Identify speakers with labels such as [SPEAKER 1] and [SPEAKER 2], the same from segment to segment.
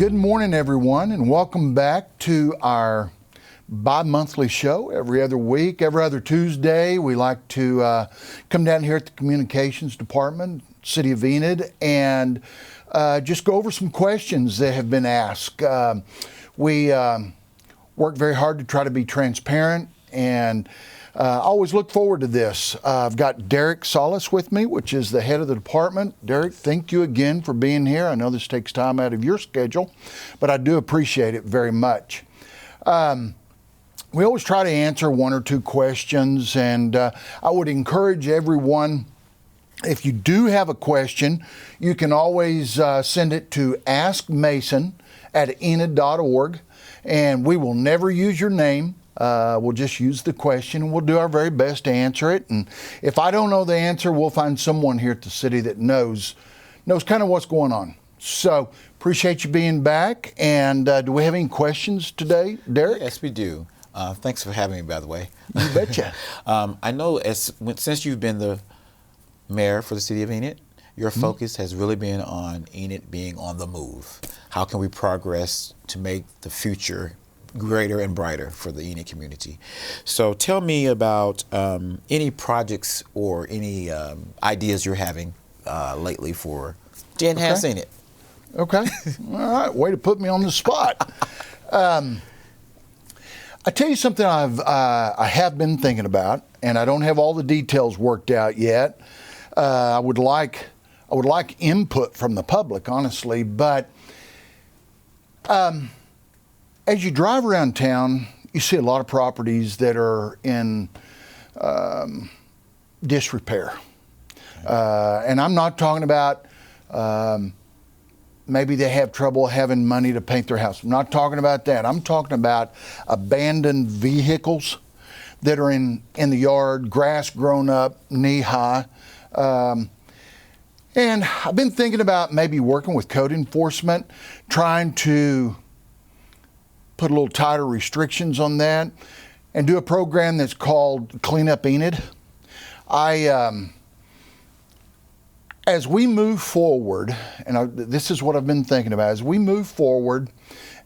[SPEAKER 1] Good morning, everyone, and welcome back to our bi-monthly show every other week, every other Tuesday. We like to come down here at the Communications Department, City of Enid, and just go over some questions that have been asked. We work very hard to try to be transparent, and I always look forward to this. I've got Derrick Silas with me, which is the head of the department. Derrick, thank you again for being here. I know this takes time out of your schedule, but I do appreciate it very much. We always try to answer one or two questions, and I would encourage everyone, if you do have a question, you can always send it to askmason@enid.org, and we will never use your name. We'll just use the question, and we'll do our very best to answer it. And if I don't know the answer, we'll find someone here at the city that knows kind of what's going on. So appreciate you being back. And do we have any questions today, Derrick?
[SPEAKER 2] Yes, we do. Thanks for having me, by the way.
[SPEAKER 1] You betcha.
[SPEAKER 2] I know since you've been the mayor for the city of Enid, your focus has really been on Enid being on the move. How can we progress to make the future greater and brighter for the Enid community? So tell me about any projects or any ideas you're having lately to enhance Enid.
[SPEAKER 1] Okay. All right. Way to put me on the spot. I tell you something I have been thinking about, and I don't have all the details worked out yet. I would like input from the public, honestly, but as you drive around town, you see a lot of properties that are in disrepair. And I'm not talking about maybe they have trouble having money to paint their house. I'm not talking about that. I'm talking about abandoned vehicles that are in the yard, grass grown up, knee high. And I've been thinking about maybe working with code enforcement, trying to put a little tighter restrictions on that, and do a program that's called Clean Up Enid. As we move forward, and this is what I've been thinking about, as we move forward,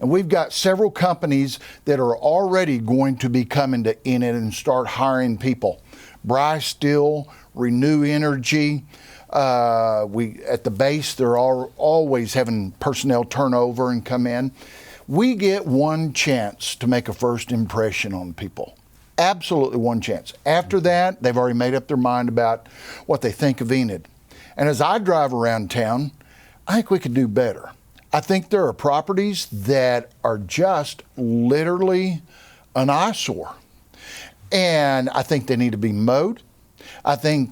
[SPEAKER 1] and we've got several companies that are already going to be coming to Enid and start hiring people. Bryce Steel, Renew Energy, at the base, they're always having personnel turnover and come in. We get one chance to make a first impression on people. Absolutely one chance. After that, they've already made up their mind about what they think of Enid. And as I drive around town, I think we could do better. I think there are properties that are just literally an eyesore. And I think they need to be mowed. I think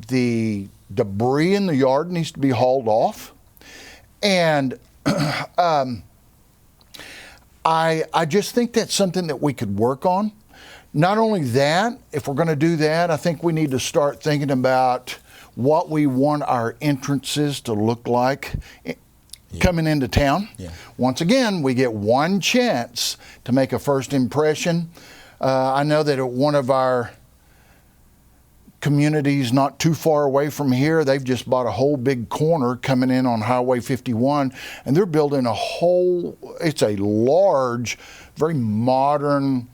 [SPEAKER 1] the debris in the yard needs to be hauled off. And I just think that's something that we could work on. Not only that, if we're going to do that, I think we need to start thinking about what we want our entrances to look like coming into town. Yeah. Once again, we get one chance to make a first impression. I know that at one of our communities not too far away from here, they've just bought a whole big corner coming in on Highway 51, and they're building it's a large, very modern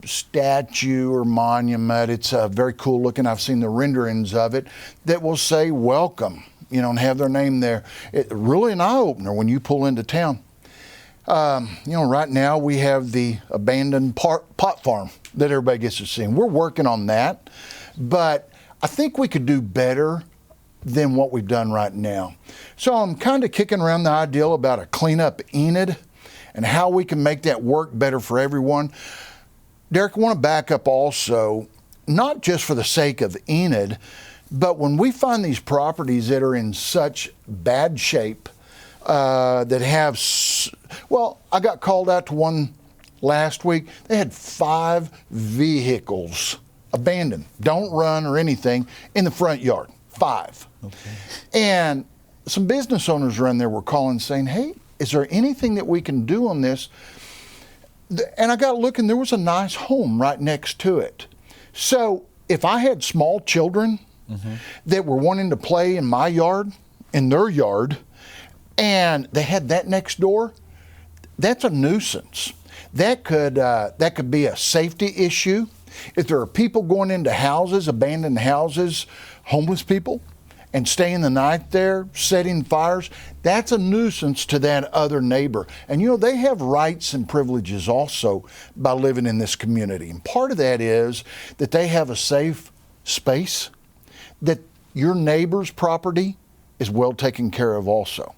[SPEAKER 1] statue or monument. It's very cool looking. I've seen the renderings of it that will say welcome, and have their name there. It's really an eye-opener when you pull into town. Right now we have the abandoned pot farm that everybody gets to see. And we're working on that, but I think we could do better than what we've done right now. So I'm kind of kicking around the ideal about a Clean Up Enid and how we can make that work better for everyone. Derrick, I want to back up also, not just for the sake of Enid, but when we find these properties that are in such bad shape, that have, I got called out to one last week. They had 5 vehicles abandoned, don't run or anything, in the front yard. 5. Okay. And some business owners around there were calling saying, hey, is there anything that we can do on this? And I got looking, there was a nice home right next to it. So if I had small children that were wanting to play in my yard, in their yard, and they had that next door, that's a nuisance. That could be a safety issue. If there are people going into houses, abandoned houses, homeless people, and staying the night there, setting fires, that's a nuisance to that other neighbor. And they have rights and privileges also by living in this community. And part of that is that they have a safe space, that your neighbor's property is well taken care of also.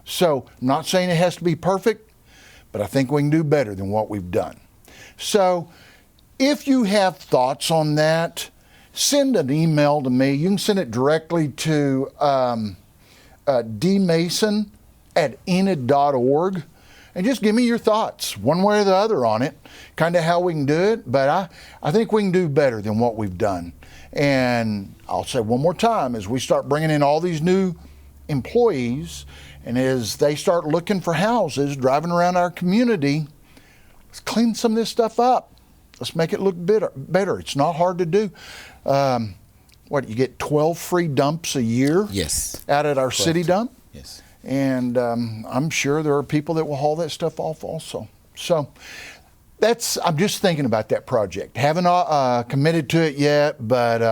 [SPEAKER 1] So I'm not saying it has to be perfect, but I think we can do better than what we've done. So if you have thoughts on that, send an email to me. You can send it directly to dmason@enid.org, and just give me your thoughts, one way or the other, on it, kind of how we can do it. But I think we can do better than what we've done. And I'll say one more time, as we start bringing in all these new employees, and as they start looking for houses, driving around our community, let's clean some of this stuff up. Let's make it look better. It's not hard to do. You get 12 free dumps a year?
[SPEAKER 2] Yes.
[SPEAKER 1] Out at our city dump?
[SPEAKER 2] Yes.
[SPEAKER 1] And I'm sure there are people that will haul that stuff off also. So I'm just thinking about that project. Haven't committed to it yet, but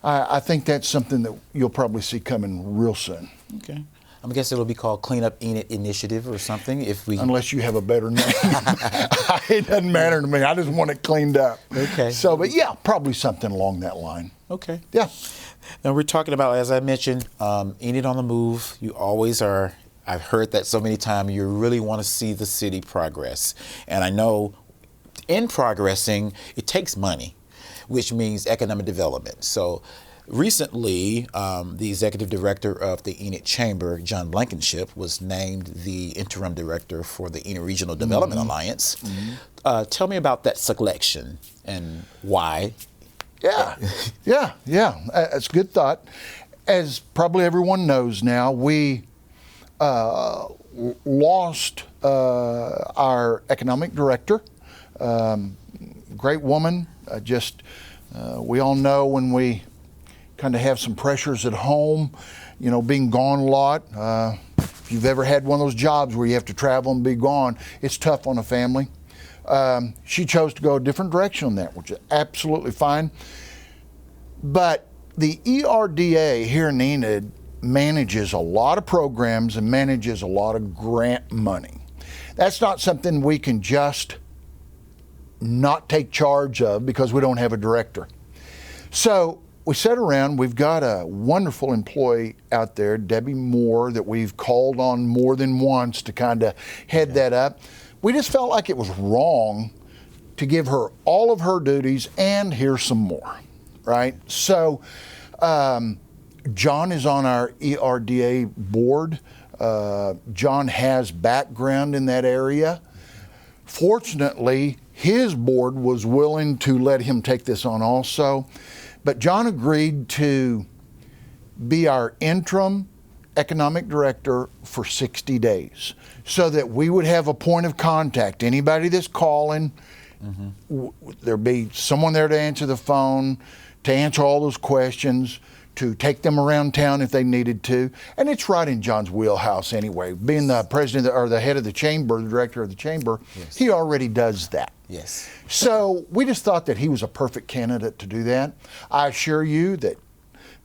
[SPEAKER 1] I think that's something that you'll probably see coming real soon.
[SPEAKER 2] Okay. I guess it'll be called Clean Up Enid Initiative or something,
[SPEAKER 1] unless you have a better name. It doesn't matter to me. I just want it cleaned up.
[SPEAKER 2] Okay.
[SPEAKER 1] So, but yeah, probably something along that line.
[SPEAKER 2] Okay.
[SPEAKER 1] Yeah.
[SPEAKER 2] Now we're talking about, as I mentioned, Enid on the move. You always are. I've heard that so many times. You really want to see the city progress, and I know in progressing, it takes money, which means economic development. So recently, the executive director of the Enid Chamber, John Blankenship, was named the interim director for the Enid Regional Development Alliance. Mm-hmm. Tell me about that selection and why.
[SPEAKER 1] Yeah. That's a good thought. As probably everyone knows now, we lost our economic director. Great woman. We all know when we kind of have some pressures at home, being gone a lot. If you've ever had one of those jobs where you have to travel and be gone, it's tough on a family. She chose to go a different direction on that, which is absolutely fine. But the ERDA here in Enid manages a lot of programs and manages a lot of grant money. That's not something we can just not take charge of because we don't have a director. So we sat around, we've got a wonderful employee out there, Debbie Moore, that we've called on more than once to kind of head that up. We just felt like it was wrong to give her all of her duties and here's some more, right? So John is on our ERDA board. John has background in that area. Fortunately, his board was willing to let him take this on also. But John agreed to be our interim economic director for 60 days so that we would have a point of contact. Anybody that's calling, there'd be someone there to answer the phone, to answer all those questions, to take them around town if they needed to. And it's right in John's wheelhouse anyway. Being the president or the head of the chamber, the director of the chamber, he already does that.
[SPEAKER 2] Yes.
[SPEAKER 1] So we just thought that he was a perfect candidate to do that. I assure you that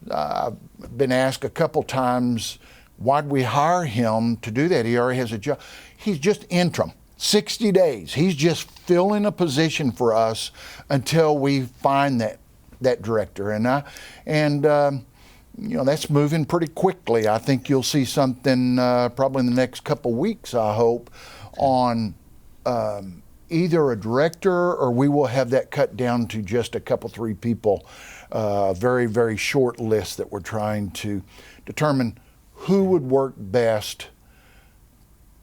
[SPEAKER 1] I've been asked a couple times, why'd we hire him to do that? He already has a job. He's just interim, 60 days. He's just filling a position for us until we find that director. And that's moving pretty quickly. I think you'll see something probably in the next couple weeks, I hope, on either a director or we will have that cut down to just a couple, 3 people. Very, very short list that we're trying to determine who would work best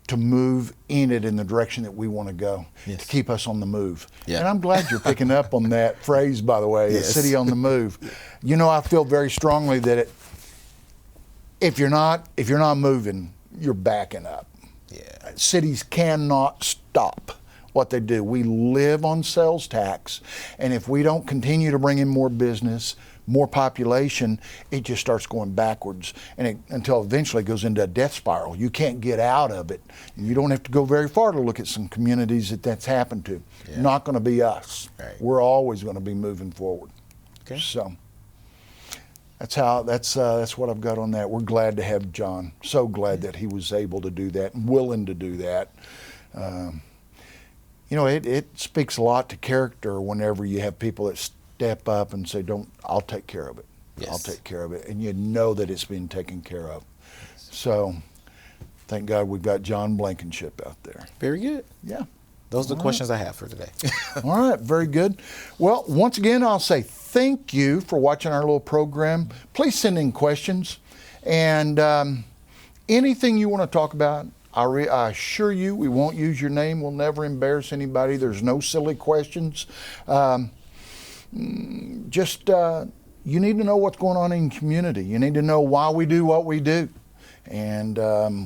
[SPEAKER 1] to move Enid in the direction that we want to go, to keep us on the move. And I'm glad you're picking up on that phrase, by the way, the city on the move. I feel very strongly that if you're not moving, you're backing up. Cities cannot stop what they do. We live on sales tax, and if we don't continue to bring in more business, more population, it just starts going backwards, and until eventually it goes into a death spiral. You can't get out of it. And you don't have to go very far to look at some communities that's happened to.
[SPEAKER 2] Yeah.
[SPEAKER 1] Not going to be us.
[SPEAKER 2] Right.
[SPEAKER 1] We're always going to be moving forward.
[SPEAKER 2] Okay.
[SPEAKER 1] So that's what I've got on that. We're glad to have John. So glad that he was able to do that and willing to do that. It speaks a lot to character whenever you have people that step up and say, I'll take care of it.
[SPEAKER 2] Yes.
[SPEAKER 1] I'll take care of it. And you know that it's being taken care of. So thank God we've got John Blankenship out there.
[SPEAKER 2] Very good.
[SPEAKER 1] Yeah.
[SPEAKER 2] Those are the questions I have for today.
[SPEAKER 1] All right, very good. Well, once again, I'll say thank you for watching our little program. Please send in questions. And anything you want to talk about, I assure you we won't use your name. We'll never embarrass anybody. There's no silly questions. You need to know what's going on in the community. You need to know why we do what we do. And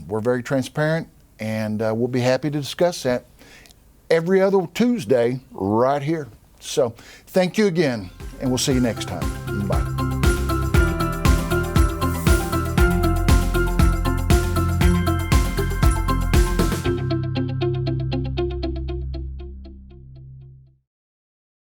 [SPEAKER 1] we're very transparent, and we'll be happy to discuss that every other Tuesday right here. So thank you again, and we'll see you next time.